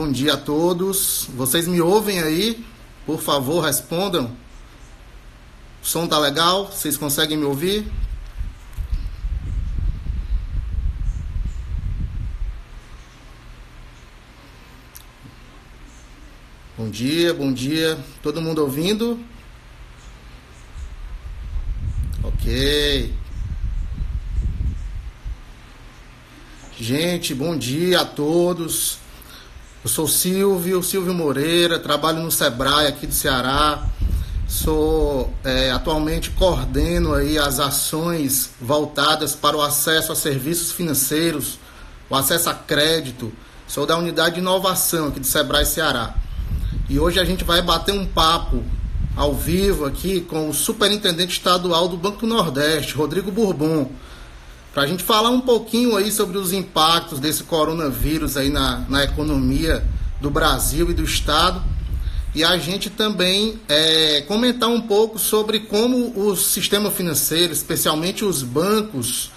bom dia a todos. Vocês me ouvem aí? Por favor, respondam. O som tá legal? Vocês conseguem me ouvir? Bom dia, bom dia. Todo mundo ouvindo? Ok. Gente, bom dia a todos. Eu sou Silvio Moreira, trabalho no Sebrae aqui do Ceará. Atualmente coordeno aí as ações voltadas para o acesso a serviços financeiros, o acesso a crédito. Sou da unidade de inovação aqui do Sebrae Ceará. E hoje a gente vai bater um papo ao vivo aqui com o superintendente estadual do Banco do Nordeste, Rodrigo Bourbon, para a gente falar um pouquinho aí sobre os impactos desse coronavírus aí na economia do Brasil e do Estado. E a gente também comentar um pouco sobre como o sistema financeiro, especialmente os bancos,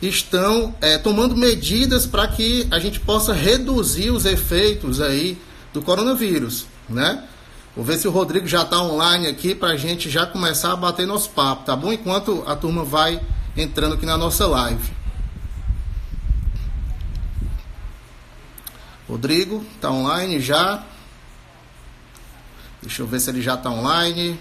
estão tomando medidas para que a gente possa reduzir os efeitos aí do coronavírus, né? Vou ver se o Rodrigo já está online aqui para a gente já começar a bater nosso papo, tá bom? Enquanto a turma vai entrando aqui na nossa live. Rodrigo, está online já? Deixa eu ver se ele já está online.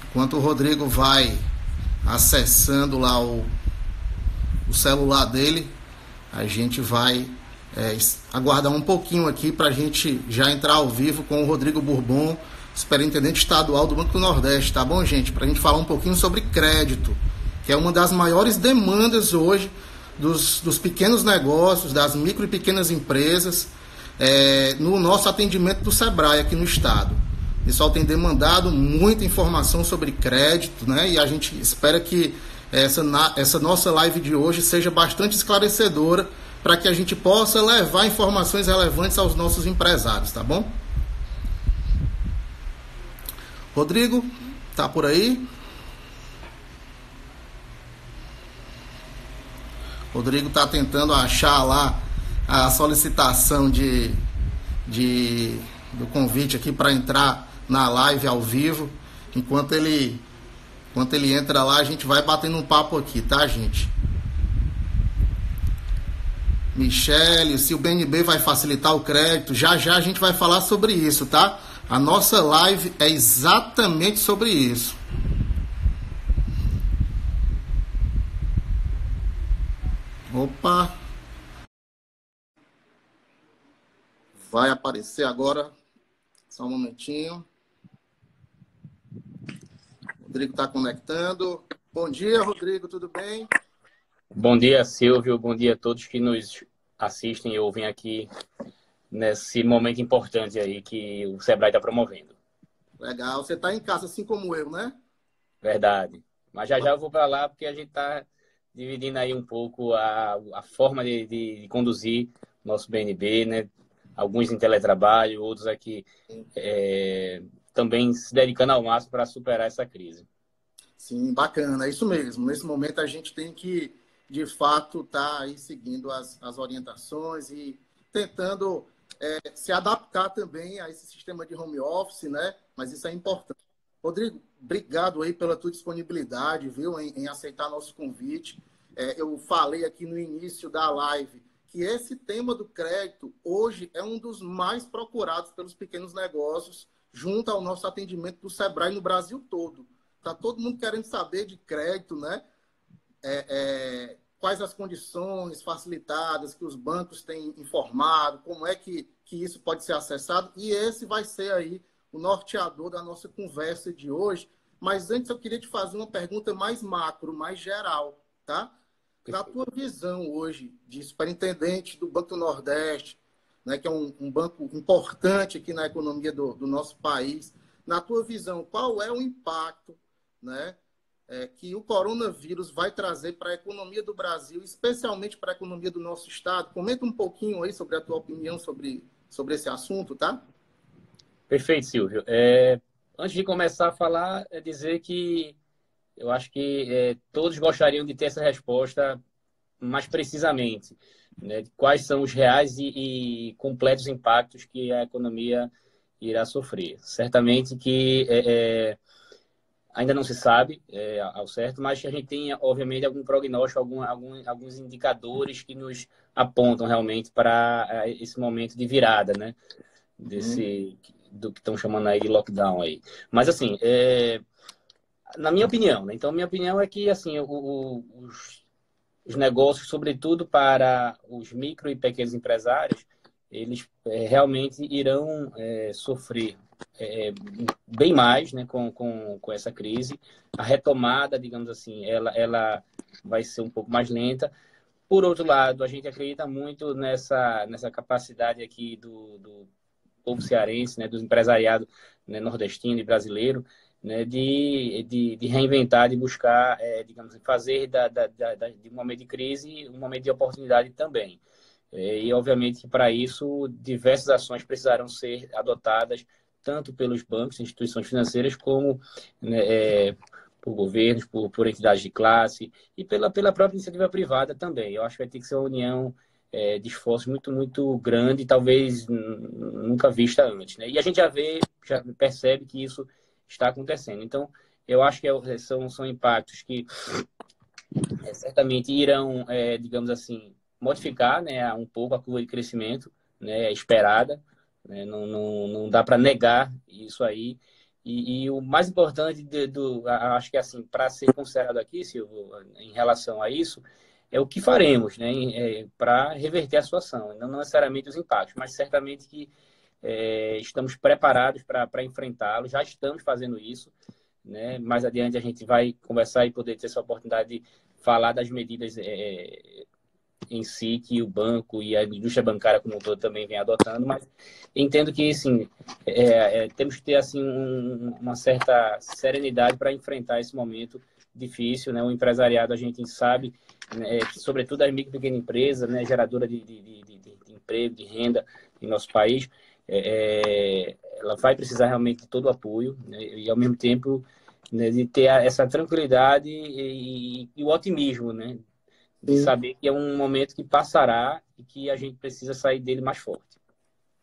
Enquanto o Rodrigo vai acessando lá o celular dele, a gente vai aguardar um pouquinho aqui para a gente já entrar ao vivo com o Rodrigo Bourbon, superintendente estadual do Banco do Nordeste, tá bom, gente? Para a gente falar um pouquinho sobre crédito, que é uma das maiores demandas hoje dos pequenos negócios, das micro e pequenas empresas, no nosso atendimento do Sebrae aqui no estado. O pessoal tem demandado muita informação sobre crédito, né? E a gente espera que essa nossa live de hoje seja bastante esclarecedora para que a gente possa levar informações relevantes aos nossos empresários, tá bom? Rodrigo, tá por aí? Rodrigo tá tentando achar lá a solicitação do convite aqui para entrar na live ao vivo. Enquanto ele entra lá, a gente vai batendo um papo aqui, tá, gente? Michele, se o BNB vai facilitar o crédito, já a gente vai falar sobre isso, tá? A nossa live é exatamente sobre isso. Opa! Vai aparecer agora. Só um momentinho. Rodrigo está conectando. Bom dia, Rodrigo, tudo bem? Bom dia, Silvio. Bom dia a todos que nos assistem e ouvem aqui nesse momento importante aí que o Sebrae está promovendo. Legal. Você está em casa assim como eu, né? Verdade. Mas já eu vou para lá porque a gente está dividindo aí um pouco a forma de conduzir nosso BNB, né? Alguns em teletrabalho, outros aqui também se dedicando ao máximo para superar essa crise. Sim, bacana, é isso mesmo. Nesse momento a gente tem que, de fato, estar aí seguindo as orientações e tentando se adaptar também a esse sistema de home office, né? Mas isso é importante. Rodrigo, obrigado aí pela tua disponibilidade, viu, em aceitar nosso convite. Eu falei aqui no início da live que esse tema do crédito hoje é um dos mais procurados pelos pequenos negócios junto ao nosso atendimento do Sebrae no Brasil todo. Está todo mundo querendo saber de crédito, né? Quais as condições facilitadas que os bancos têm informado, como é que isso pode ser acessado. E esse vai ser aí o norteador da nossa conversa de hoje. Mas antes eu queria te fazer uma pergunta mais macro, mais geral, tá? Na tua visão hoje de superintendente do Banco do Nordeste, né, que é um banco importante aqui na economia do nosso país, na tua visão, qual é o impacto, né, que o coronavírus vai trazer para a economia do Brasil, especialmente para a economia do nosso estado? Comenta um pouquinho aí sobre a tua opinião sobre esse assunto, tá? Perfeito, Silvio. antes de começar a falar, é dizer que eu acho que todos gostariam de ter essa resposta mais precisamente, né? Quais são os reais e completos impactos que a economia irá sofrer. Certamente que ainda não se sabe ao certo, mas que a gente tem, obviamente, algum prognóstico, alguns indicadores que nos apontam realmente para esse momento de virada, né? Do que estão chamando aí de lockdown aí. Mas, assim, na minha opinião, né? Então, minha opinião é que, assim, os negócios, sobretudo para os micro e pequenos empresários, eles realmente irão sofrer bem mais, né, com essa crise. A retomada, digamos assim, ela vai ser um pouco mais lenta. Por outro lado, a gente acredita muito nessa capacidade aqui do povo cearense, né, do empresariado, né, nordestino e brasileiro, né, de reinventar, de buscar, digamos, fazer de um momento de crise um momento de oportunidade também. E, obviamente, que para isso, diversas ações precisarão ser adotadas, tanto pelos bancos, instituições financeiras, como, né, por governos, por entidades de classe e pela própria iniciativa privada também. Eu acho que vai ter que ser uma união de esforços muito, muito grande, talvez nunca vista antes, né? E a gente já percebe que isso está acontecendo. Então, eu acho que são impactos que certamente irão, digamos assim, modificar, né, um pouco a curva de crescimento, né, esperada. Né? Não dá para negar isso aí. E o mais importante, acho que assim, para ser considerado aqui, Silvio, em relação a isso, é o que faremos, né, para reverter a situação. Não necessariamente os impactos, mas certamente que estamos preparados para enfrentá-lo, já estamos fazendo isso. Né? Mais adiante a gente vai conversar e poder ter essa oportunidade de falar das medidas em si que o banco e a indústria bancária como um todo também vem adotando, mas entendo que, assim, temos que ter assim, uma certa serenidade para enfrentar esse momento difícil, né? O empresariado, a gente sabe, né, que, sobretudo a micro e pequena empresa, né, geradora de emprego, de renda em nosso país, ela vai precisar realmente de todo o apoio, né, e, ao mesmo tempo, né, de ter essa tranquilidade e o otimismo, né, de Sim. saber que é um momento que passará e que a gente precisa sair dele mais forte.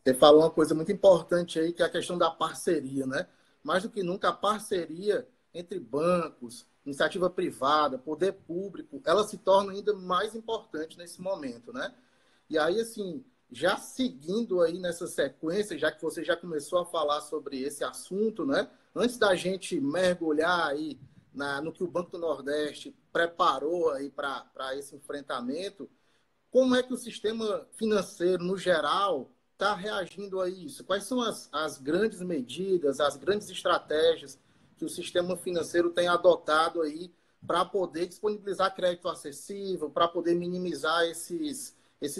Você falou uma coisa muito importante aí, que é a questão da parceria, né? Mais do que nunca, a parceria entre bancos, iniciativa privada, poder público, ela se torna ainda mais importante nesse momento, né? E aí, assim, já seguindo aí nessa sequência, já que você já começou a falar sobre esse assunto, né? Antes da gente mergulhar aí no que o Banco do Nordeste preparou aí para esse enfrentamento, como é que o sistema financeiro, no geral, está reagindo a isso? Quais são as grandes medidas, as grandes estratégias que o sistema financeiro tem adotado aí para poder disponibilizar crédito acessível, para poder minimizar esses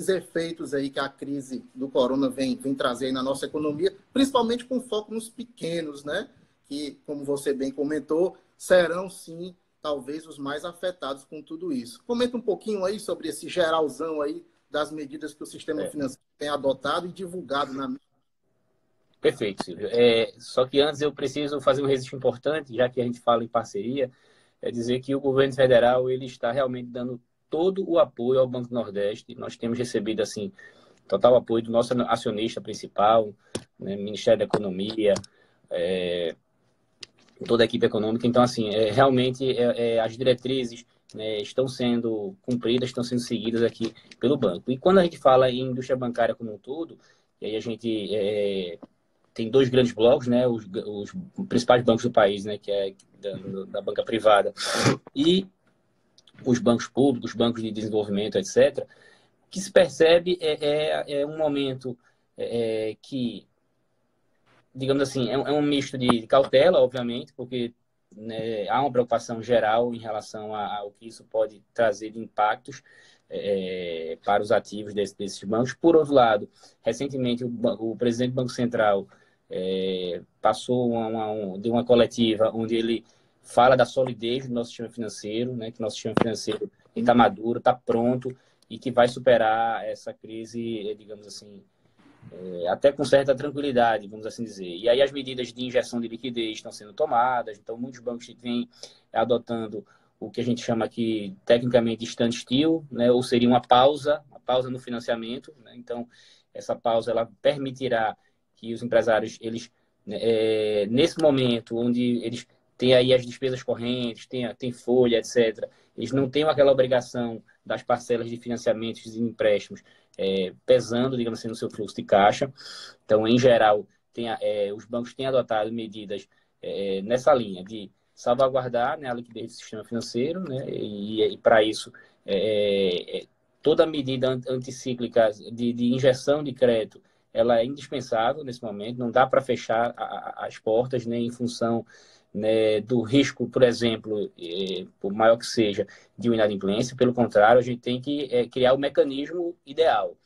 efeitos aí que a crise do corona vem trazer aí na nossa economia, principalmente com foco nos pequenos, né? Que, como você bem comentou, serão sim talvez os mais afetados com tudo isso. Comenta um pouquinho aí sobre esse geralzão aí das medidas que o sistema financeiro tem adotado e divulgado na mídia. Perfeito, Silvio. Só que antes eu preciso fazer um registro importante, já que a gente fala em parceria, é dizer que o governo federal ele está realmente dando todo o apoio ao Banco do Nordeste. Nós temos recebido assim total apoio do nosso acionista principal, né, Ministério da Economia, toda a equipe econômica. Então, assim, realmente as diretrizes, né, estão sendo cumpridas, estão sendo seguidas aqui pelo banco. E quando a gente fala em indústria bancária como um todo, e aí a gente tem dois grandes blocos, né, os principais bancos do país, né, que é da banca privada, e os bancos públicos, bancos de desenvolvimento, etc., o que se percebe um momento que, digamos assim, é um misto de cautela, obviamente, porque, né, há uma preocupação geral em relação ao que isso pode trazer de impactos para os ativos desses bancos. Por outro lado, recentemente o presidente do Banco Central passou de uma coletiva onde ele fala da solidez do nosso sistema financeiro, né, que nosso sistema financeiro está maduro, está pronto e que vai superar essa crise, digamos assim, até com certa tranquilidade, vamos assim dizer. E aí as medidas de injeção de liquidez estão sendo tomadas, então muitos bancos vêm adotando o que a gente chama aqui tecnicamente de standstill, né, ou seria uma pausa no financiamento, né? Então essa pausa ela permitirá que os empresários eles nesse momento onde eles têm aí as despesas correntes, tem folha, etc., eles não têm aquela obrigação das parcelas de financiamentos e empréstimos pesando, digamos assim, no seu fluxo de caixa. Então, em geral, os bancos têm adotado medidas nessa linha de salvaguardar, né, a liquidez do sistema financeiro, né, e para isso, toda medida anticíclica de injeção de crédito ela é indispensável nesse momento, não dá para fechar as portas, nem em função, né, do risco, por exemplo, por maior que seja, de uma inadimplência. Pelo contrário, a gente tem que criar o mecanismo ideal.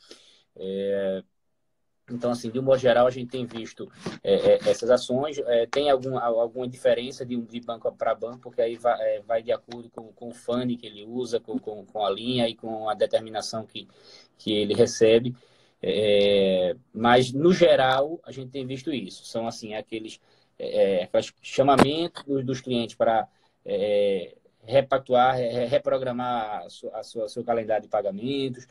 Então, assim, de um modo geral, a gente tem visto essas ações. Tem alguma diferença de banco para banco, porque aí vai de acordo com o funding que ele usa, com a linha e com a determinação que ele recebe. Mas, no geral, a gente tem visto isso. São, assim, aqueles chamamentos dos clientes para repactuar, reprogramar seu calendário de pagamentos.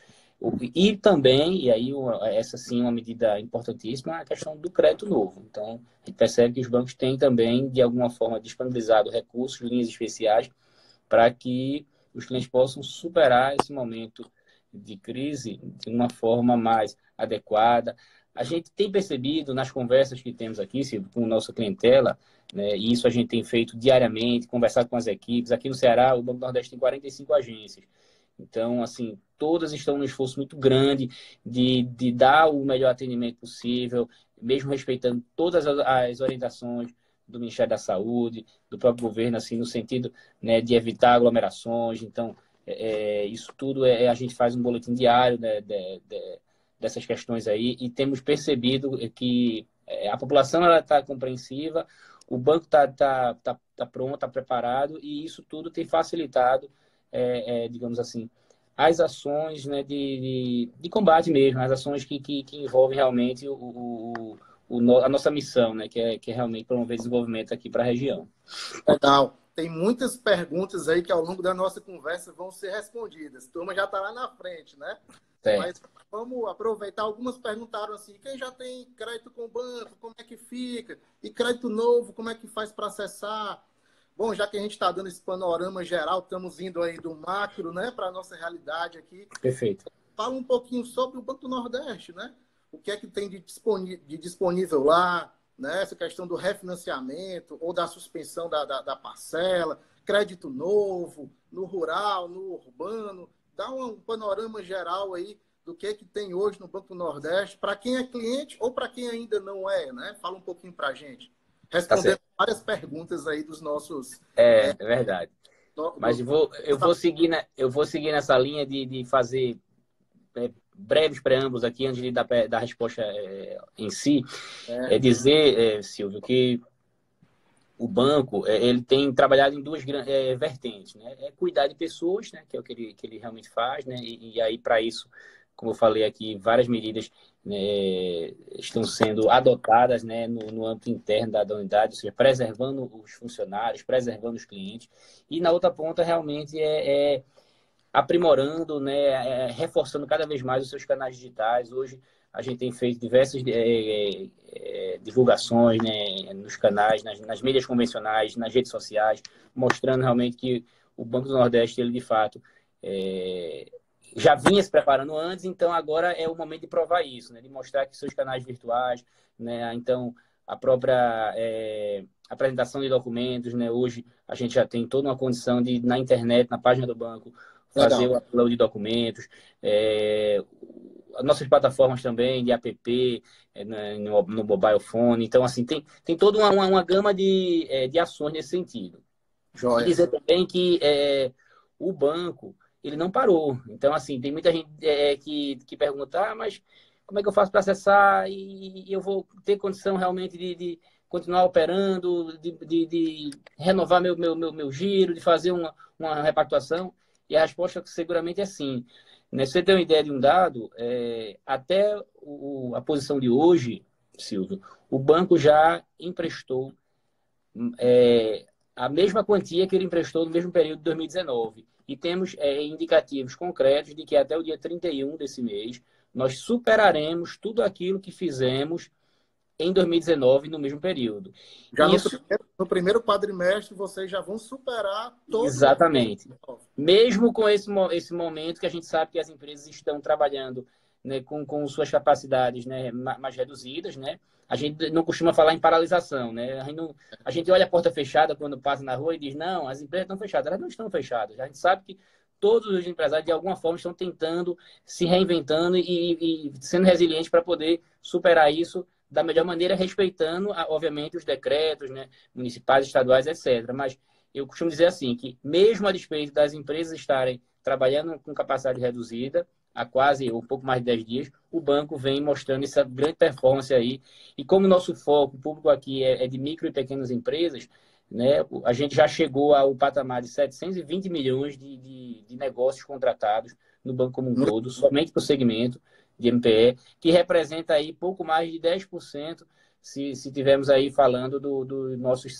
E também, e aí essa sim é uma medida importantíssima, a questão do crédito novo. Então, a gente percebe que os bancos têm também, de alguma forma, disponibilizado recursos, linhas especiais, para que os clientes possam superar esse momento de crise de uma forma mais adequada. A gente tem percebido nas conversas que temos aqui, Silvio, com nossa clientela, né, e isso a gente tem feito diariamente, conversar com as equipes. Aqui no Ceará, o Banco do Nordeste tem 45 agências. Então, assim, todas estão num esforço muito grande de dar o melhor atendimento possível, mesmo respeitando todas as orientações do Ministério da Saúde, do próprio governo, assim, no sentido, né, de evitar aglomerações. Então, isso tudo a gente faz um boletim diário, né, dessas questões aí, e temos percebido que a população está compreensiva, o banco está pronto, está preparado, e isso tudo tem facilitado, digamos assim, as ações, né, de combate mesmo, as ações que envolvem realmente a nossa missão, né, que é realmente promover desenvolvimento aqui para a região. Legal. Tem muitas perguntas aí que ao longo da nossa conversa vão ser respondidas. A turma já está lá na frente, né? Certo. Mas vamos aproveitar. Algumas perguntaram assim, quem já tem crédito com o banco, como é que fica? E crédito novo, como é que faz para acessar? Bom, já que a gente está dando esse panorama geral, estamos indo aí do macro, né, para a nossa realidade aqui. Perfeito. Fala um pouquinho sobre o Banco do Nordeste, né? O que é que tem de disponível lá, né? Essa questão do refinanciamento ou da suspensão da parcela, crédito novo, no rural, no urbano. Dá um panorama geral aí do que tem hoje no Banco do Nordeste, para quem é cliente ou para quem ainda não é, né? Fala um pouquinho para a gente. Respondendo várias perguntas aí dos nossos... É verdade. Mas eu vou seguir nessa linha de fazer breves preâmbulos aqui, antes de dar a resposta em si. Dizer, Silvio, que o banco ele tem trabalhado em duas vertentes, né? Cuidar de pessoas, né? Que é o que ele realmente faz, né? E aí, para isso, como eu falei aqui, várias medidas, né, estão sendo adotadas, né, no âmbito interno da unidade, ou seja, preservando os funcionários, preservando os clientes. E na outra ponta, realmente, aprimorando, né, reforçando cada vez mais os seus canais digitais. Hoje, a gente tem feito diversas divulgações, né, nos canais, nas mídias convencionais, nas redes sociais, mostrando realmente que o Banco do Nordeste, ele de fato já vinha se preparando antes, então agora é o momento de provar isso, né, de mostrar que seus canais virtuais, né, então a própria apresentação de documentos, né, hoje a gente já tem toda uma condição de, na internet, na página do banco, fazer o upload de documentos, as nossas plataformas também de app, no mobile phone. Então, assim, tem toda uma gama de ações nesse sentido. Joia. E dizer também que o banco, ele não parou. Então, assim, tem muita gente que pergunta, mas como é que eu faço para acessar e eu vou ter condição realmente de continuar operando, de renovar meu giro, de fazer uma repactuação? E a resposta seguramente é sim. Né? Se você tem uma ideia de um dado, até a posição de hoje, Silvio, o banco já emprestou a mesma quantia que ele emprestou no mesmo período de 2019. E temos indicativos concretos de que até o dia 31 desse mês, nós superaremos tudo aquilo que fizemos em 2019, no mesmo período. Já Isso, no primeiro quadrimestre, vocês já vão superar todo o exatamente. Mesmo com esse momento que a gente sabe que as empresas estão trabalhando, né, com suas capacidades, né, mais reduzidas, né? A gente não costuma falar em paralisação, né? A gente olha a porta fechada quando passa na rua e diz, não, as empresas estão fechadas. Elas não estão fechadas. A gente sabe que todos os empresários, de alguma forma, estão tentando, se reinventando e sendo resilientes para poder superar isso da melhor maneira, respeitando, obviamente, os decretos, né, municipais, estaduais, etc. Mas eu costumo dizer assim, que mesmo a despeito das empresas estarem trabalhando com capacidade reduzida, há quase um pouco mais de 10 dias, o banco vem mostrando essa grande performance aí. E como o nosso foco, o público aqui é de micro e pequenas empresas, né, a gente já chegou ao patamar de 720 milhões de negócios contratados no banco como um todo, somente para o segmento de MPE, que representa aí pouco mais de 10%, se tivermos aí falando dos nossos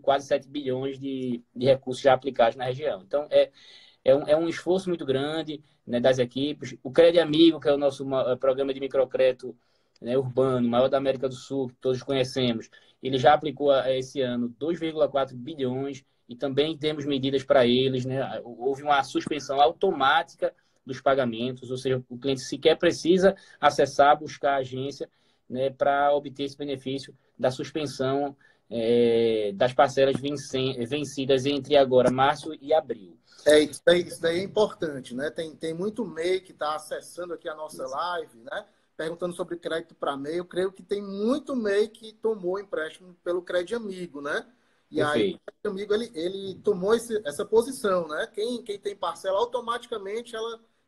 quase 7 bilhões de recursos já aplicados na região. Então, é um esforço muito grande, né, das equipes. O Crédito Amigo, que é o nosso programa de microcrédito, né, urbano, maior da América do Sul, que todos conhecemos, ele já aplicou esse ano 2,4 bilhões e também temos medidas para eles. Né? Houve uma suspensão automática dos pagamentos, ou seja, o cliente sequer precisa acessar, buscar a agência, né, para obter esse benefício da suspensão das parcelas vencidas entre agora março e abril. Isso daí é importante, né? Tem muito MEI que está acessando aqui a nossa live, né? Perguntando sobre crédito para MEI. Eu creio que tem muito MEI que tomou empréstimo pelo Crédito Amigo, né? E Perfeito. aí o Crédito Amigo ele tomou essa posição, né? Quem tem parcela, automaticamente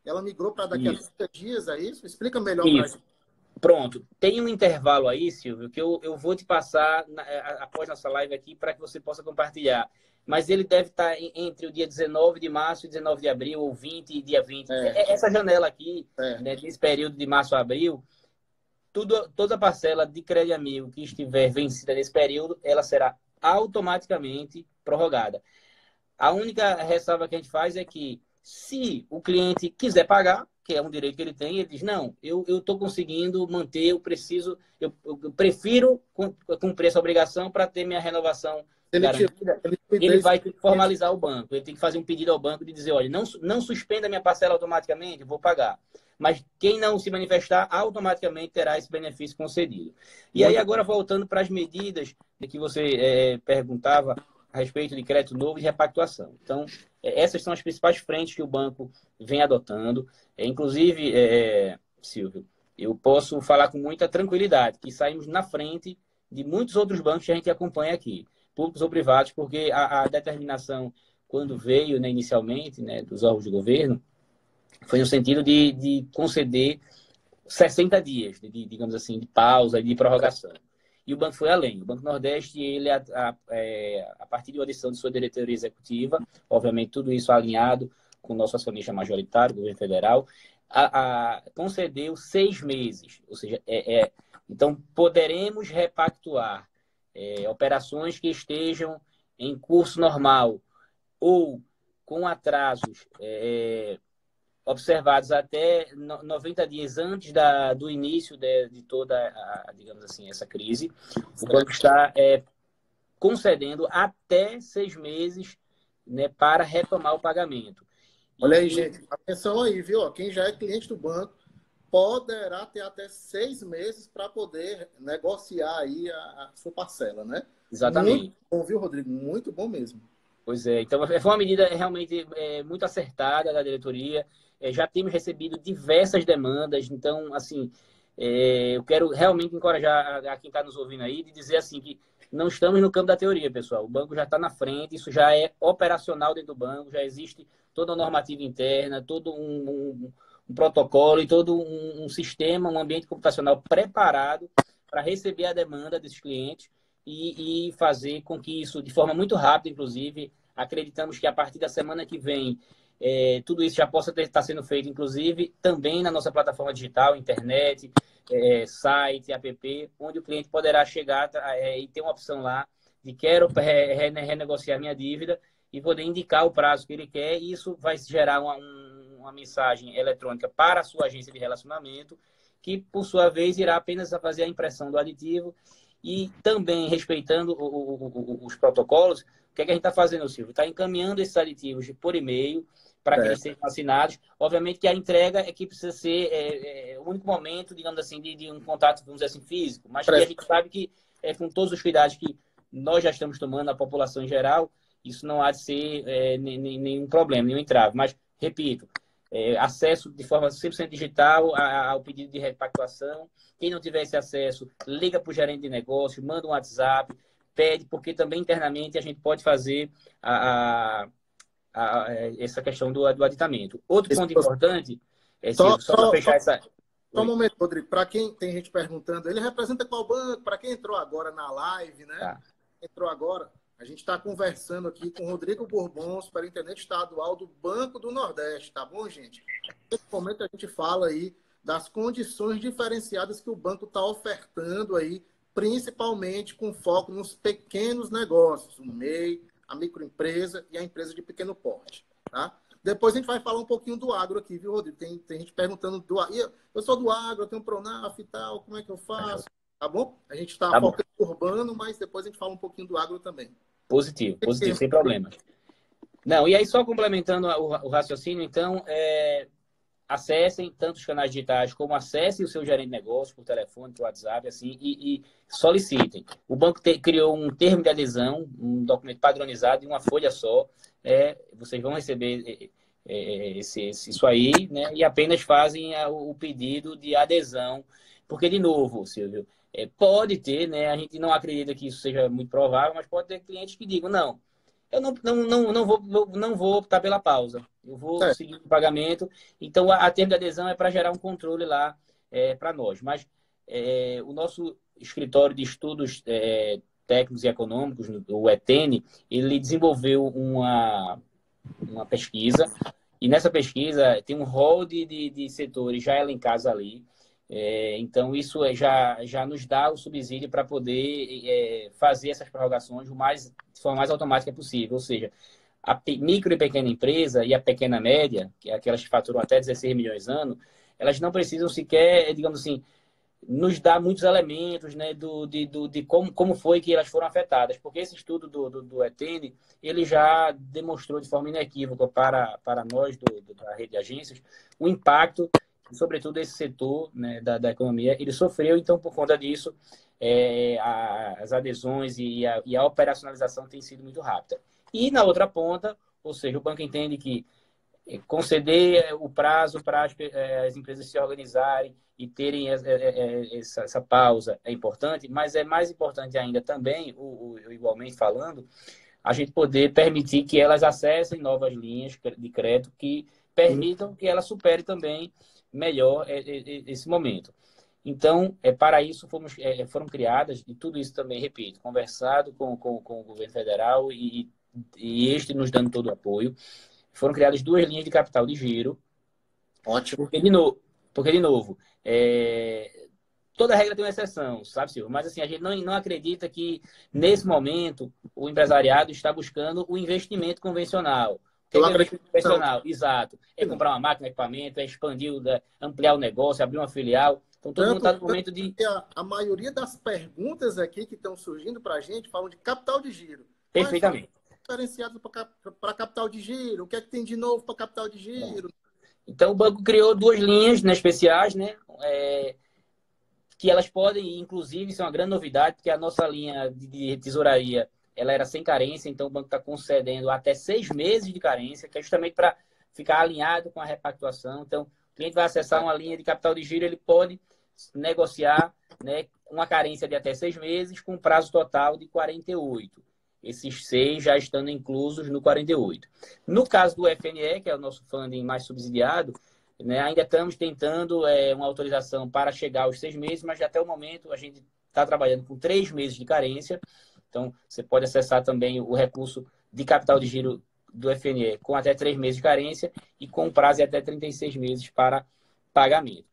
ela migrou para daqui a 30 dias, é isso? Explica melhor para a gente. Pronto. Tem um intervalo aí, Silvio, que eu vou te passar após nossa live aqui para que você possa compartilhar. Mas ele deve estar entre o dia 19 de março e 19 de abril, ou 20 e dia 20. Essa janela aqui, né, desse período de março a abril, toda a parcela de Crédito Amigo que estiver vencida nesse período, ela será automaticamente prorrogada. A única ressalva que a gente faz é que, se o cliente quiser pagar, que é um direito que ele tem, ele diz, não, eu estou conseguindo manter, eu prefiro cumprir essa obrigação para ter minha renovação garantida. Ele vai ter que formalizar o banco, ele tem que fazer um pedido ao banco de dizer, olha, não suspenda minha parcela automaticamente, vou pagar. Mas quem não se manifestar, automaticamente terá esse benefício concedido. E aí, agora, voltando para as medidas que você perguntava a respeito de crédito novo e repactuação. Então, essas são as principais frentes que o banco vem adotando. Inclusive, Silvio, eu posso falar com muita tranquilidade que saímos na frente de muitos outros bancos que a gente acompanha aqui, públicos ou privados, porque a determinação, quando veio, né, inicialmente, né, dos órgãos de governo, foi no sentido de conceder 60 dias, digamos assim, de pausa e de prorrogação. E o banco foi além. O Banco Nordeste, ele, a partir de uma decisão de sua diretoria executiva, obviamente tudo isso alinhado com o nosso acionista majoritário, o governo federal, concedeu 6 meses. Ou seja, então poderemos repactuar operações que estejam em curso normal ou com atrasos observados até 90 dias antes do início de toda, digamos assim, essa crise. O banco está concedendo até 6 meses, né, para retomar o pagamento. Olha aí, gente, atenção aí, viu? Quem já é cliente do banco poderá ter até 6 meses para poder negociar aí a sua parcela, né? Exatamente. Muito bom, viu, Rodrigo? Muito bom mesmo. Pois é. Então, foi uma medida realmente muito acertada da diretoria. Já temos recebido diversas demandas. Então, assim, eu quero realmente encorajar a quem está nos ouvindo aí de dizer assim que não estamos no campo da teoria, pessoal. O banco já está na frente, isso já é operacional dentro do banco, já existe toda a normativa interna, todo um protocolo e todo um sistema, um ambiente computacional preparado para receber a demanda desses clientes e fazer com que isso, de forma muito rápida, inclusive, acreditamos que a partir da semana que vem tudo isso já possa estar sendo feito, inclusive, também na nossa plataforma digital, internet, site, app, onde o cliente poderá chegar e ter uma opção lá de quero renegociar minha dívida e poder indicar o prazo que ele quer, e isso vai gerar uma mensagem eletrônica para a sua agência de relacionamento, que, por sua vez, irá apenas fazer a impressão do aditivo e também, respeitando os protocolos, o que é que a gente está fazendo, Silvio? Está encaminhando esses aditivos por e-mail para que eles sejam assinados. Obviamente que a entrega é que precisa ser o único momento, digamos assim, de um contato, vamos dizer assim, físico, mas que a gente sabe que, com todos os cuidados que nós já estamos tomando, a população em geral, isso não há de ser nenhum problema, nenhum entrave. Mas, repito, acesso de forma 100% digital ao pedido de repactuação. Quem não tiver esse acesso, liga para o gerente de negócio, manda um WhatsApp, pede, porque também internamente a gente pode fazer essa questão do aditamento. Outro ponto importante, Silvio, só para fechar essa... Só um momento, Rodrigo. Para quem tem gente perguntando, ele representa qual banco? Para quem entrou agora na live, né? Tá. Entrou agora, a gente está conversando aqui com o Rodrigo Bourbon, superintendente estadual do Banco do Nordeste, tá bom, gente? Nesse momento a gente fala aí das condições diferenciadas que o banco está ofertando aí, principalmente com foco nos pequenos negócios, o MEI, a microempresa e a empresa de pequeno porte, tá? Depois a gente vai falar um pouquinho do agro aqui, viu, Rodrigo? Tem gente perguntando do agro. Eu sou do agro, eu tenho Pronaf e tal, como é que eu faço? Tá bom? A gente está focando no urbano, mas depois a gente fala um pouquinho do agro também. Positivo, sem problema. Não, e aí só complementando o raciocínio, então, acessem tanto os canais digitais como acessem o seu gerente de negócio por telefone, por WhatsApp, assim, e solicitem. O banco criou um termo de adesão, um documento padronizado em uma folha só. Vocês vão receber isso aí, né? E apenas fazem o pedido de adesão. Porque, de novo, Silvio, pode ter, né? A gente não acredita que isso seja muito provável, mas pode ter clientes que digam, não, eu não vou optar pela pausa. Eu vou seguir o pagamento. Então, a termo de adesão é para gerar um controle lá para nós. Mas o nosso escritório de estudos técnicos e econômicos, o ETN, ele desenvolveu uma pesquisa. E nessa pesquisa tem um rol de setores já elencados ali. Então, isso já nos dá o subsídio para poder fazer essas prorrogações de forma mais automática possível. Ou seja, a micro e pequena empresa e a pequena média, que é aquelas que faturam até 16 milhões ano, elas não precisam sequer, digamos assim, nos dar muitos elementos, né, de como foi que elas foram afetadas. Porque esse estudo do ETN, ele já demonstrou de forma inequívoca para nós da rede de agências o impacto, sobretudo esse setor, né, da economia, ele sofreu. Então, por conta disso, as adesões e a operacionalização tem sido muito rápida. E na outra ponta, ou seja, o banco entende que conceder o prazo para as empresas se organizarem e terem essa pausa é importante, mas é mais importante ainda também, igualmente falando, a gente poder permitir que elas acessem novas linhas de crédito que permitam que ela supere também melhor esse momento. Então, para isso foram criadas, e tudo isso também, repito, conversado com o governo federal e este nos dando todo o apoio, foram criadas 2 linhas de capital de giro. Ótimo. Porque, de novo, toda regra tem uma exceção, sabe, Silvio? Mas, assim, a gente não acredita que, nesse momento, o empresariado está buscando o investimento convencional. O que é o investimento convencional? Exato. É comprar uma máquina, equipamento, expandir, ampliar o negócio, abrir uma filial. Então, todo mundo está no momento de... A maioria das perguntas aqui que estão surgindo para a gente falam de capital de giro. Perfeitamente. Diferenciados para capital de giro? O que é que tem de novo para capital de giro? Então, o banco criou 2 linhas, né, especiais, né, que elas podem, inclusive, ser uma grande novidade, porque a nossa linha de tesouraria ela era sem carência, então o banco está concedendo até 6 meses de carência, que é justamente para ficar alinhado com a repactuação. Então, o cliente vai acessar uma linha de capital de giro, ele pode negociar, né, uma carência de até 6 meses, com prazo total de 48. Esses 6 já estando inclusos no 48. No caso do FNE, que é o nosso funding mais subsidiado, né, ainda estamos tentando uma autorização para chegar aos 6 meses, mas até o momento a gente está trabalhando com 3 meses de carência. Então, você pode acessar também o recurso de capital de giro do FNE com até 3 meses de carência e com prazo de até 36 meses para pagamento.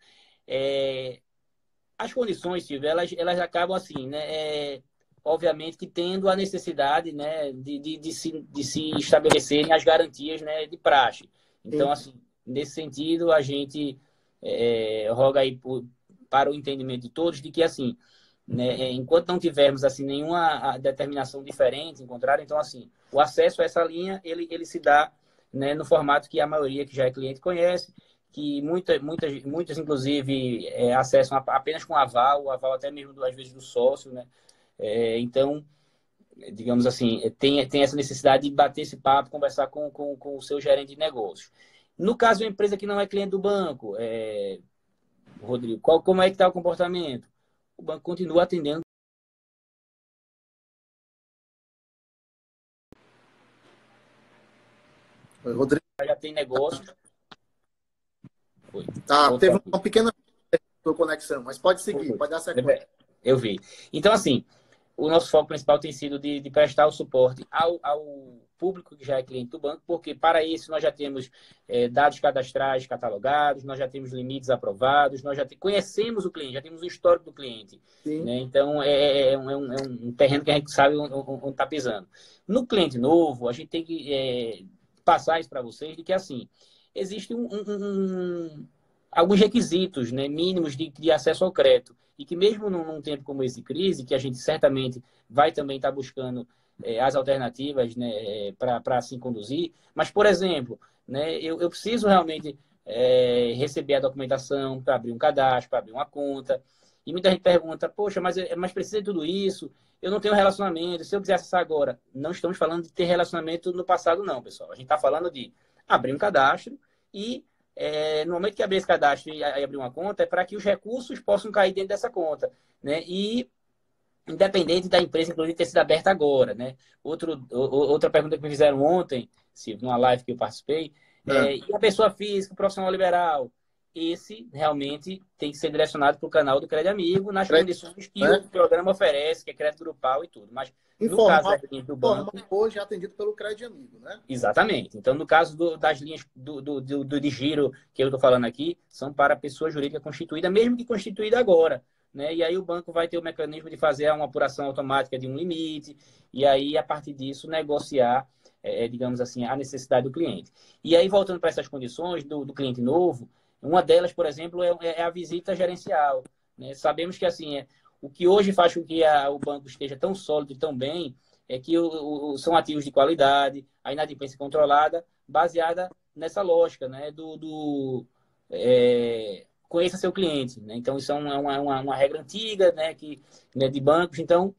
As condições, Silvio, elas acabam assim, né? Obviamente que tendo a necessidade, né, de se estabelecerem as garantias, né, de praxe. Então, assim, nesse sentido, a gente roga aí para o entendimento de todos de que, assim, né, enquanto não tivermos assim nenhuma determinação diferente, encontrar, então, assim, o acesso a essa linha, ele se dá, né, no formato que a maioria que já é cliente conhece, que muitas inclusive, acessam apenas com aval, o aval até mesmo, às vezes, do sócio, né? Então, digamos assim, tem essa necessidade de bater esse papo, conversar com o seu gerente de negócios. No caso de uma empresa que não é cliente do banco, Rodrigo, como é que está o comportamento? O banco continua atendendo. Rodrigo. Já tem negócio. Teve uma pequena conexão, mas pode seguir, pode dar sequência. Eu vi. Então, assim, o nosso foco principal tem sido de prestar o suporte ao público que já é cliente do banco, porque para isso nós já temos dados cadastrais catalogados, nós já temos limites aprovados, nós já conhecemos o cliente, já temos o histórico do cliente. Né? Então, é um terreno que a gente sabe onde está pisando. No cliente novo, a gente tem que passar isso para vocês, de que, assim, existe alguns requisitos, né, mínimos de acesso ao crédito. E que mesmo num tempo como esse de crise, que a gente certamente vai também estar buscando as alternativas, né, para assim conduzir, mas, por exemplo, né, eu preciso realmente receber a documentação para abrir um cadastro, para abrir uma conta. E muita gente pergunta, poxa, mas precisa de tudo isso? Eu não tenho relacionamento. Se eu quiser acessar agora, não estamos falando de ter relacionamento no passado, não, pessoal. A gente está falando de abrir um cadastro e no momento que abrir esse cadastro e abrir uma conta, é para que os recursos possam cair dentro dessa conta, né? E independente da empresa, inclusive, ter sido aberta agora, né? Outra pergunta que me fizeram ontem, numa live que eu participei, e a pessoa física, o profissional liberal? Esse realmente tem que ser direcionado para o canal do Crédito Amigo, nas condições que o programa oferece, que é crédito grupal e tudo. Mas no caso do banco, hoje é atendido pelo Crédito Amigo, né? Exatamente. Então, no caso das linhas de giro que eu estou falando aqui, são para pessoa jurídica constituída, mesmo que constituída agora. Né? E aí o banco vai ter o mecanismo de fazer uma apuração automática de um limite, e aí, a partir disso, negociar, digamos assim, a necessidade do cliente. E aí, voltando para essas condições do cliente novo, uma delas, por exemplo, é a visita gerencial. Né? Sabemos que, assim, o que hoje faz com que o banco esteja tão sólido e tão bem é que são ativos de qualidade, a inadimplência controlada, baseada nessa lógica, né, conheça seu cliente. Né? Então, isso é uma regra antiga, né, de bancos. Então,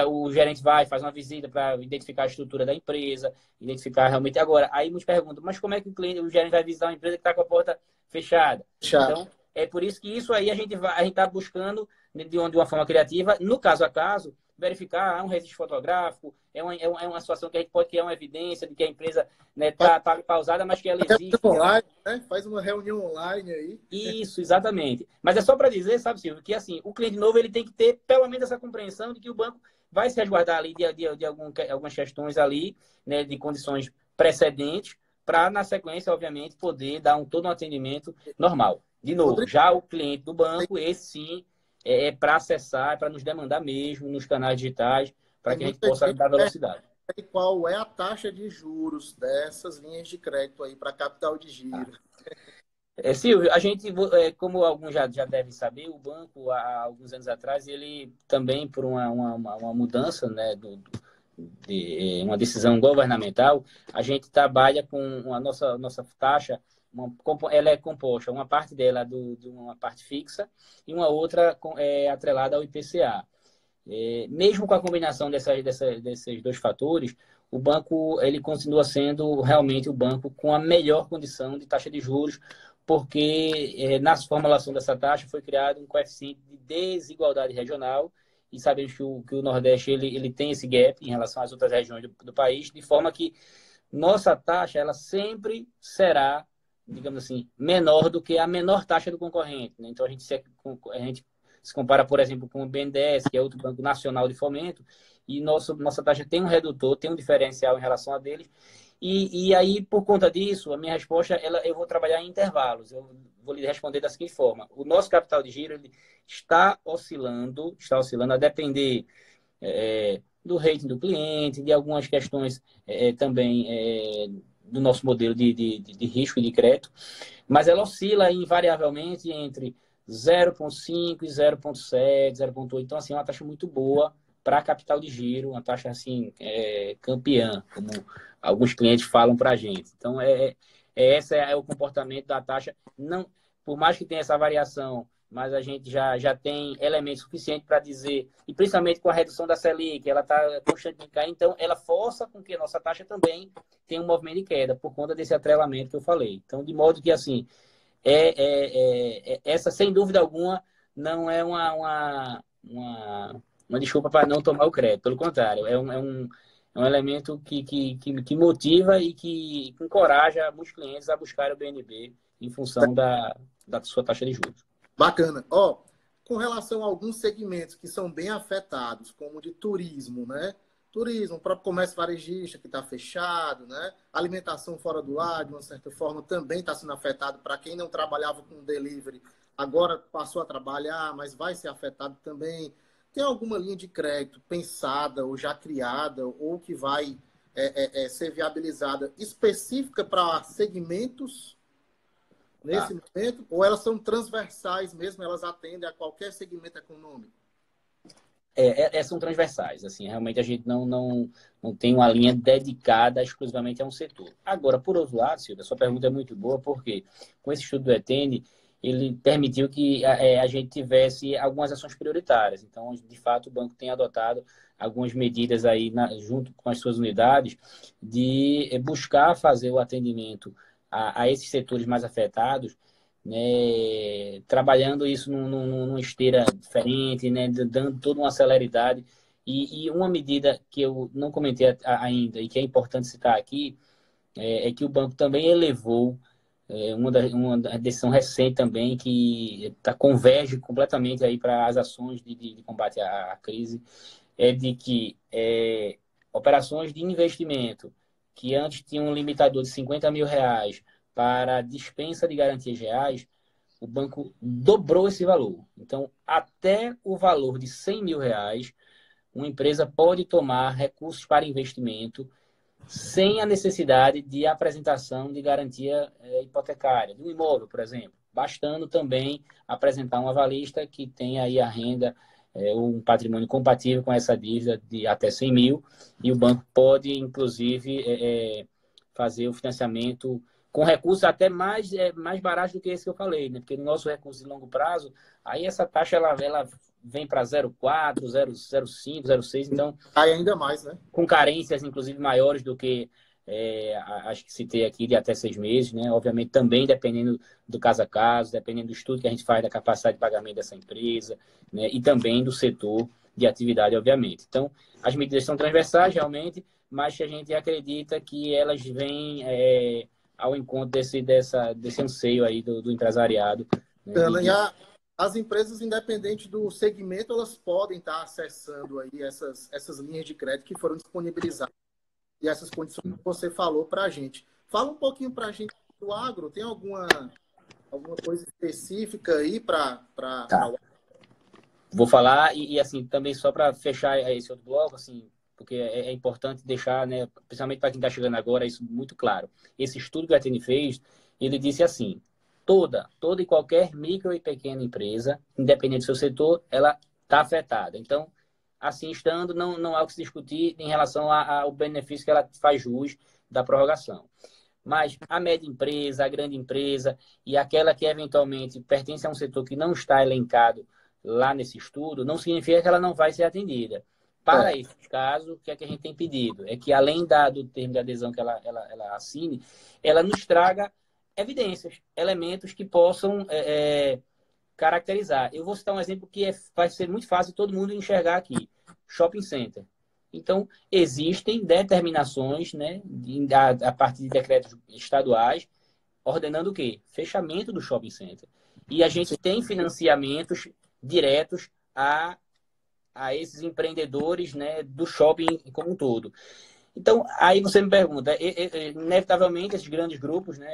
o gerente faz uma visita para identificar a estrutura da empresa, identificar realmente agora. Aí nos perguntam, mas como é que o gerente vai visitar uma empresa que está com a porta fechada? Então, é por isso que isso aí a gente está buscando de uma forma criativa, no caso a caso, verificar um registro fotográfico, é uma situação que a gente pode criar uma evidência de que a empresa está pausada, mas que ela existe. Online, né? Faz uma reunião online aí. Isso, exatamente. Mas é só para dizer, sabe, Silvio, que assim, o cliente novo ele tem que ter pelo menos essa compreensão de que o banco vai se resguardar ali de algumas questões ali, né, de condições precedentes, para, na sequência, obviamente, poder dar todo um atendimento normal. De novo, já o cliente do banco, esse sim, para acessar, para nos demandar mesmo nos canais digitais, para que a gente possa dar velocidade. E qual é a taxa de juros dessas linhas de crédito aí para capital de giro? Silvio, a gente, como alguns já devem saber, o banco, há alguns anos atrás, ele também, por uma mudança, né, de uma decisão governamental, a gente trabalha com a nossa taxa, ela é composta, uma parte dela de uma parte fixa e uma outra atrelada ao IPCA. Mesmo com a combinação desses dois fatores, o banco ele continua sendo realmente o banco com a melhor condição de taxa de juros, porque na formulação dessa taxa foi criado um coeficiente de desigualdade regional, e sabemos que o Nordeste ele tem esse gap em relação às outras regiões do país, de forma que nossa taxa ela sempre será, digamos assim, menor do que a menor taxa do concorrente. Né? Então, a gente se compara, por exemplo, com o BNDES, que é outro banco nacional de fomento, e nossa taxa tem um redutor, tem um diferencial em relação a deles. E aí, por conta disso, a minha resposta, eu vou trabalhar em intervalos. Eu vou lhe responder da seguinte forma. O nosso capital de giro ele está oscilando a depender do rating do cliente, de algumas questões também do nosso modelo de risco e de crédito, mas ela oscila invariavelmente entre 0,5 e 0,7, 0,8. Então, assim, é uma taxa muito boa para capital de giro, uma taxa assim campeã, como alguns clientes falam para a gente. Então, esse é o comportamento da taxa. Não, por mais que tenha essa variação, mas a gente já tem elementos suficientes para dizer, e principalmente com a redução da Selic, ela está constantemente caindo, então ela força com que a nossa taxa também tenha um movimento de queda, por conta desse atrelamento que eu falei. Então, de modo que, assim, essa, sem dúvida alguma, não é uma desculpa para não tomar o crédito. Pelo contrário, é um elemento que motiva e que encoraja muitos clientes a buscar o BNB em função da sua taxa de juros. Bacana. Ó, com relação a alguns segmentos que são bem afetados, como o de turismo, né? Turismo, o próprio comércio varejista que está fechado, né? Alimentação fora do lar, de uma certa forma, também está sendo afetado. Para quem não trabalhava com delivery, agora passou a trabalhar, mas vai ser afetado também. Tem alguma linha de crédito pensada ou já criada ou que vai ser viabilizada específica para segmentos nesse momento? Ou elas são transversais mesmo, elas atendem a qualquer segmento econômico? São transversais, assim, realmente a gente não tem uma linha dedicada exclusivamente a um setor. Agora, por outro lado, Silvia, sua pergunta é muito boa, porque com esse estudo do ETN, ele permitiu que a gente tivesse algumas ações prioritárias. Então, de fato, o banco tem adotado algumas medidas aí, junto com as suas unidades, de buscar fazer o atendimento a esses setores mais afetados, né, trabalhando isso numa esteira diferente, né, dando toda uma celeridade. E uma medida que eu não comentei ainda e que é importante citar aqui é que o banco também elevou uma decisão recente também que converge completamente aí para as ações de combate à crise, é de que operações de investimento que antes tinham um limitador de R$ 50.000 para dispensa de garantias reais, o banco dobrou esse valor. Então, até o valor de R$ 100.000, uma empresa pode tomar recursos para investimento sem a necessidade de apresentação de garantia hipotecária, de um imóvel, por exemplo. Bastando também apresentar um avalista que tenha aí a renda ou um patrimônio compatível com essa dívida de até 100 mil, e o banco pode, inclusive, fazer o financiamento com recursos até mais baratos do que esse que eu falei, né? Porque no nosso recurso de longo prazo, aí essa taxa ela vem para 0,4, 0,05, 0,6, então... Aí ainda mais, né? Com carências, inclusive, maiores do que acho que citei aqui, de até 6 meses, né? Obviamente, também dependendo do caso a caso, dependendo do estudo que a gente faz da capacidade de pagamento dessa empresa, né? E também do setor de atividade, obviamente. Então, as medidas são transversais, realmente, mas que a gente acredita que elas vêm ao encontro desse anseio aí do empresariado. Né? As empresas, independente do segmento, elas podem estar acessando aí essas linhas de crédito que foram disponibilizadas e essas condições que você falou para a gente. Fala um pouquinho para a gente do agro. Tem alguma coisa específica aí para... Tá. Vou falar e assim, também só para fechar esse outro bloco, assim, porque é importante deixar, né, principalmente para quem está chegando agora, isso muito claro. Esse estudo que a TN fez, ele disse assim, toda e qualquer micro e pequena empresa, independente do seu setor, ela está afetada. Então, assim estando, não há o que se discutir em relação ao benefício que ela faz jus da prorrogação. Mas a média empresa, a grande empresa e aquela que eventualmente pertence a um setor que não está elencado lá nesse estudo, não significa que ela não vai ser atendida. Para esses casos, o que é que a gente tem pedido? É que, além do termo de adesão que ela assine, ela nos traga evidências, elementos que possam caracterizar. Eu vou citar um exemplo que vai ser muito fácil todo mundo enxergar aqui. Shopping center. Então, existem determinações, né, a partir de decretos estaduais, ordenando o quê? Fechamento do shopping center. E a gente tem financiamentos diretos a esses empreendedores, né, do shopping como um todo. Então, aí você me pergunta, inevitavelmente esses grandes grupos, né,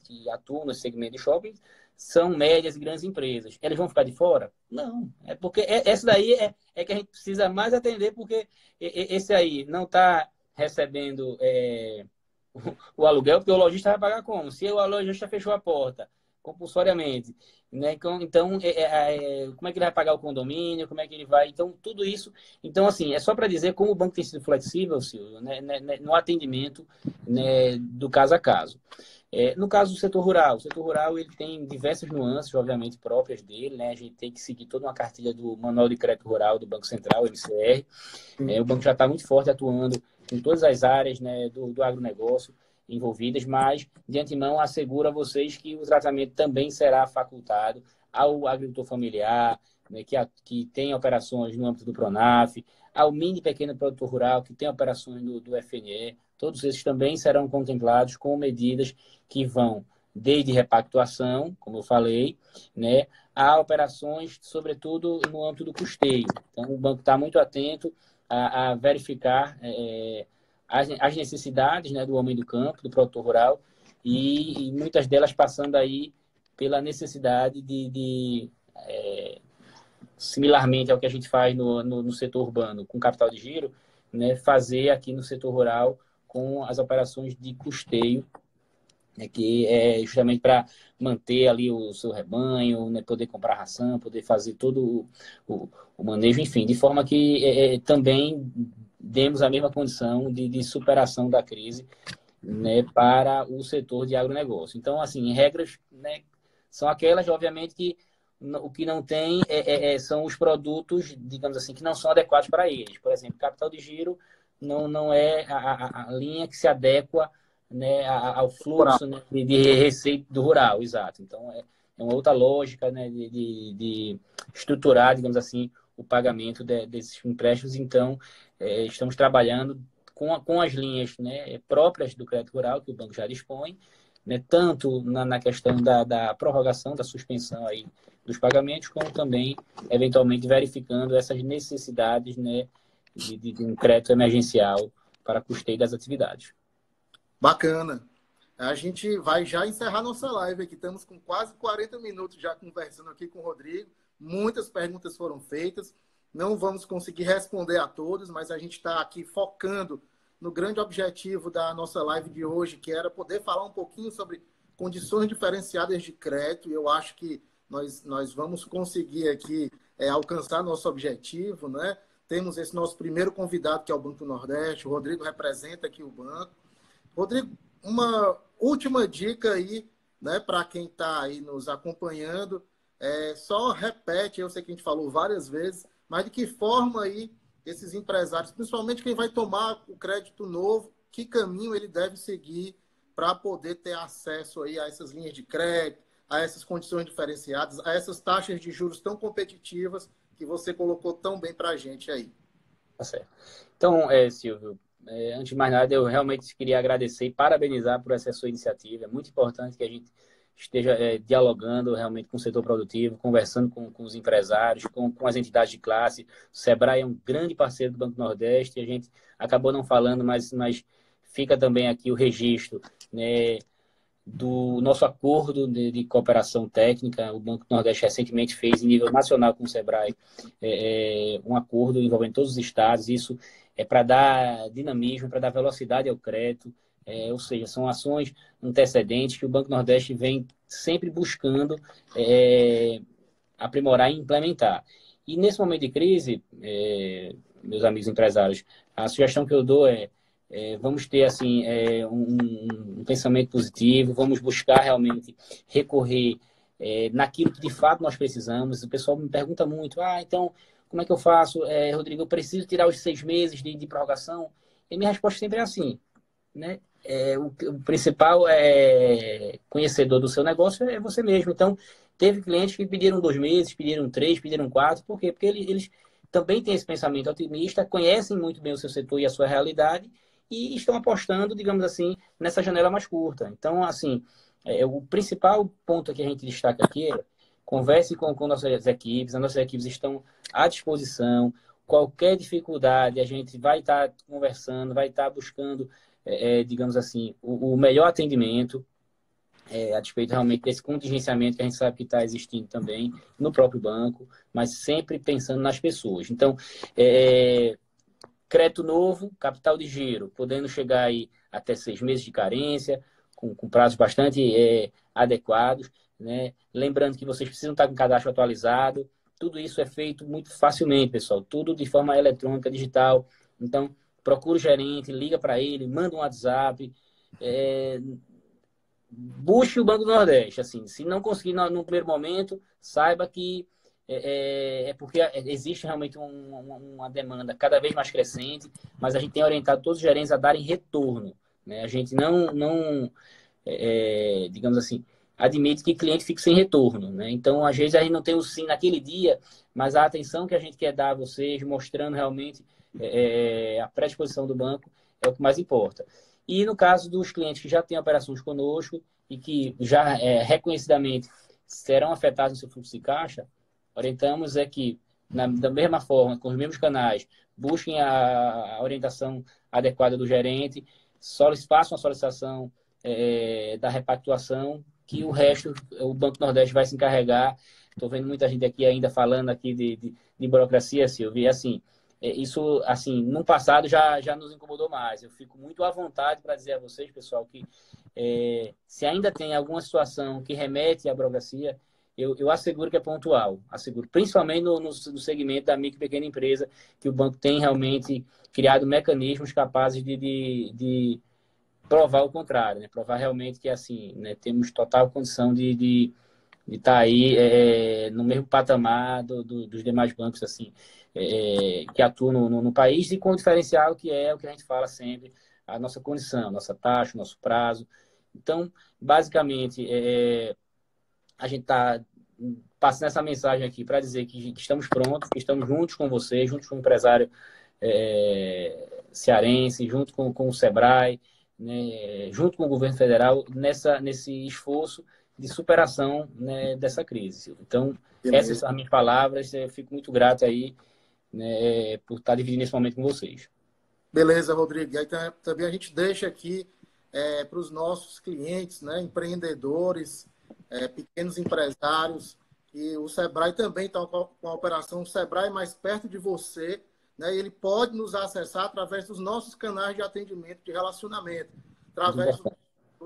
que atuam nesse segmento de shopping são médias e grandes empresas. Eles vão ficar de fora? Não. É porque essa daí é que a gente precisa mais atender, porque esse aí não está recebendo o aluguel, porque o lojista vai pagar como? Se o lojista fechou a porta compulsoriamente, né? Então como é que ele vai pagar o condomínio? Como é que ele vai? Então, tudo isso. Então, assim, é só para dizer como o banco tem sido flexível, Silvio, né, no atendimento, né, do caso a caso. No caso do setor rural, o setor rural ele tem diversas nuances, obviamente, próprias dele, né? A gente tem que seguir toda uma cartilha do Manual de Crédito Rural do Banco Central, MCR. O banco já está muito forte atuando em todas as áreas, né, do agronegócio envolvidas, mas, de antemão, asseguro a vocês que o tratamento também será facultado ao agricultor familiar, né, que tem operações no âmbito do PRONAF, ao mini e pequeno produtor rural, que tem operações do FNE. Todos esses também serão contemplados com medidas que vão desde repactuação, como eu falei, né, a operações, sobretudo, no âmbito do custeio. Então, o banco está muito atento a verificar as necessidades, né, do homem do campo, do produtor rural, e muitas delas passando aí pela necessidade similarmente ao que a gente faz no setor urbano com capital de giro, né, fazer aqui no setor rural com as operações de custeio, né, que é justamente para manter ali o seu rebanho, né, poder comprar ração, poder fazer todo o manejo, enfim, de forma que também demos a mesma condição de superação da crise, né, para o setor de agronegócio. Então, assim, regras, né, são aquelas, obviamente, que o que não tem são os produtos, digamos assim, que não são adequados para eles. Por exemplo, capital de giro não é a linha que se adequa, né, ao fluxo, né, de receita do rural, exato. Então, é uma outra lógica, né, de estruturar, digamos assim, o pagamento desses empréstimos. Então, estamos trabalhando com as linhas, né, próprias do crédito rural, que o banco já dispõe, né, tanto na questão da prorrogação, da suspensão aí dos pagamentos, como também, eventualmente, verificando essas necessidades, né, de um crédito emergencial para custeio das atividades. Bacana. A gente vai já encerrar nossa live aqui. Estamos com quase 40 minutos já conversando aqui com o Rodrigo. Muitas perguntas foram feitas. Não vamos conseguir responder a todas, mas a gente está aqui focando no grande objetivo da nossa live de hoje, que era poder falar um pouquinho sobre condições diferenciadas de crédito. E eu acho que nós vamos conseguir aqui alcançar nosso objetivo, né? Temos esse nosso primeiro convidado, que é o Banco do Nordeste. O Rodrigo representa aqui o banco. Rodrigo, uma última dica aí, né, para quem está aí nos acompanhando. Só repete, eu sei que a gente falou várias vezes, mas de que forma aí esses empresários, principalmente quem vai tomar o crédito novo, que caminho ele deve seguir para poder ter acesso aí a essas linhas de crédito, a essas condições diferenciadas, a essas taxas de juros tão competitivas que você colocou tão bem para a gente aí. Tá certo. Então, Silvio, antes de mais nada, eu realmente queria agradecer e parabenizar por essa sua iniciativa. É muito importante que a gente esteja dialogando realmente com o setor produtivo, conversando com os empresários, com as entidades de classe. O Sebrae é um grande parceiro do Banco do Nordeste, e a gente acabou não falando, mas fica também aqui o registro, né, do nosso acordo de cooperação técnica. O Banco do Nordeste recentemente fez, em nível nacional com o Sebrae, um acordo envolvendo todos os estados. Isso é para dar dinamismo, para dar velocidade ao crédito, ou seja, são ações antecedentes que o Banco do Nordeste vem sempre buscando aprimorar e implementar. E nesse momento de crise, meus amigos empresários, a sugestão que eu dou vamos ter assim um pensamento positivo, vamos buscar realmente recorrer naquilo que de fato nós precisamos. O pessoal me pergunta muito, então, como é que eu faço? Rodrigo, eu preciso tirar os 6 meses de prorrogação? E minha resposta sempre é assim, né? O principal conhecedor do seu negócio é você mesmo. Então, teve clientes que pediram 2 meses, pediram 3, pediram 4. Por quê? Porque eles também têm esse pensamento otimista, conhecem muito bem o seu setor e a sua realidade, e estão apostando, digamos assim, nessa janela mais curta. Então, assim, o principal ponto que a gente destaca aqui é converse com nossas equipes. As nossas equipes estão à disposição. qualquer dificuldade, a gente vai estar conversando, vai estar buscando, digamos assim, o melhor atendimento, a despeito realmente desse contingenciamento que a gente sabe que está existindo também no próprio banco, mas sempre pensando nas pessoas. Então, crédito novo, capital de giro, podendo chegar aí até 6 meses de carência, com prazos bastante adequados, né? Lembrando que vocês precisam estar com o cadastro atualizado. Tudo isso é feito muito facilmente, pessoal. Tudo de forma eletrônica, digital. Então, procura o gerente, liga para ele, manda um WhatsApp. Busque o Banco do Nordeste. Assim, se não conseguir no primeiro momento, saiba que porque existe realmente uma demanda cada vez mais crescente, mas a gente tem orientado todos os gerentes a darem retorno, né? A gente não digamos assim, admite que cliente fique sem retorno, né? Então, às vezes, a gente não tem o sim naquele dia, mas a atenção que a gente quer dar a vocês, mostrando realmente a predisposição do banco, é o que mais importa. E no caso dos clientes que já têm operações conosco e que já reconhecidamente serão afetados no seu fluxo de caixa, orientamos que, da mesma forma, com os mesmos canais, busquem a orientação adequada do gerente, façam a solicitação da repactuação, que o resto o Banco Nordeste vai se encarregar. Estou vendo muita gente aqui ainda falando aqui de burocracia, Silvio, e assim, isso, assim, no passado já nos incomodou mais. Eu fico muito à vontade para dizer a vocês, pessoal, que se ainda tem alguma situação que remete à burocracia, eu asseguro que é pontual. Asseguro, principalmente no segmento da micro e pequena empresa, que o banco tem realmente criado mecanismos capazes de provar o contrário, né? Provar realmente que, assim, né, temos total condição de estar aí no mesmo patamar dos demais bancos, assim, que atuam no país, e com o diferencial que é o que a gente fala sempre, a nossa condição, nossa taxa, o nosso prazo. Então, basicamente, a gente está passando essa mensagem aqui para dizer que estamos prontos, que estamos juntos com vocês, juntos com o empresário cearense, junto com o Sebrae, né, junto com o governo federal, nesse esforço de superação, né, dessa crise. Então, essas são as minhas palavras. Eu fico muito grato aí, né, por estar dividindo esse momento com vocês. Beleza, Rodrigo. E aí também a gente deixa aqui para os nossos clientes, né, empreendedores, pequenos empresários, e o Sebrae também está com a operação Sebrae mais perto de você, né? Ele pode nos acessar através dos nossos canais de atendimento, de relacionamento, através do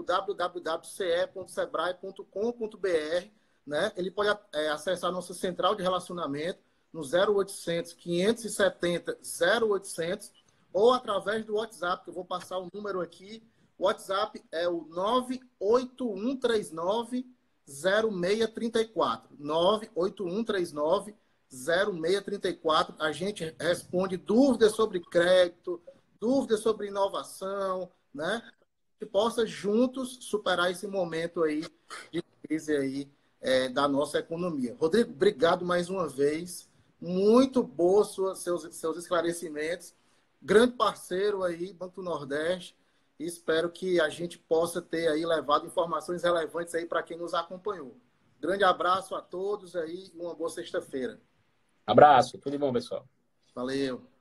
www.ce.sebrae.com.br, né? Ele pode acessar a nossa central de relacionamento no 0800 570 0800, ou através do WhatsApp, que eu vou passar o número aqui. O WhatsApp é o 98139 0634. 98139 0634. A gente responde dúvidas sobre crédito, dúvidas sobre inovação, né? Que possa juntos superar esse momento aí de crise aí, da nossa economia. Rodrigo, obrigado mais uma vez. Muito bom seus esclarecimentos. Grande parceiro aí, Banco do Nordeste. E espero que a gente possa ter aí levado informações relevantes aí para quem nos acompanhou. Grande abraço a todos aí e uma boa sexta-feira. Abraço, tudo de bom, pessoal. Valeu.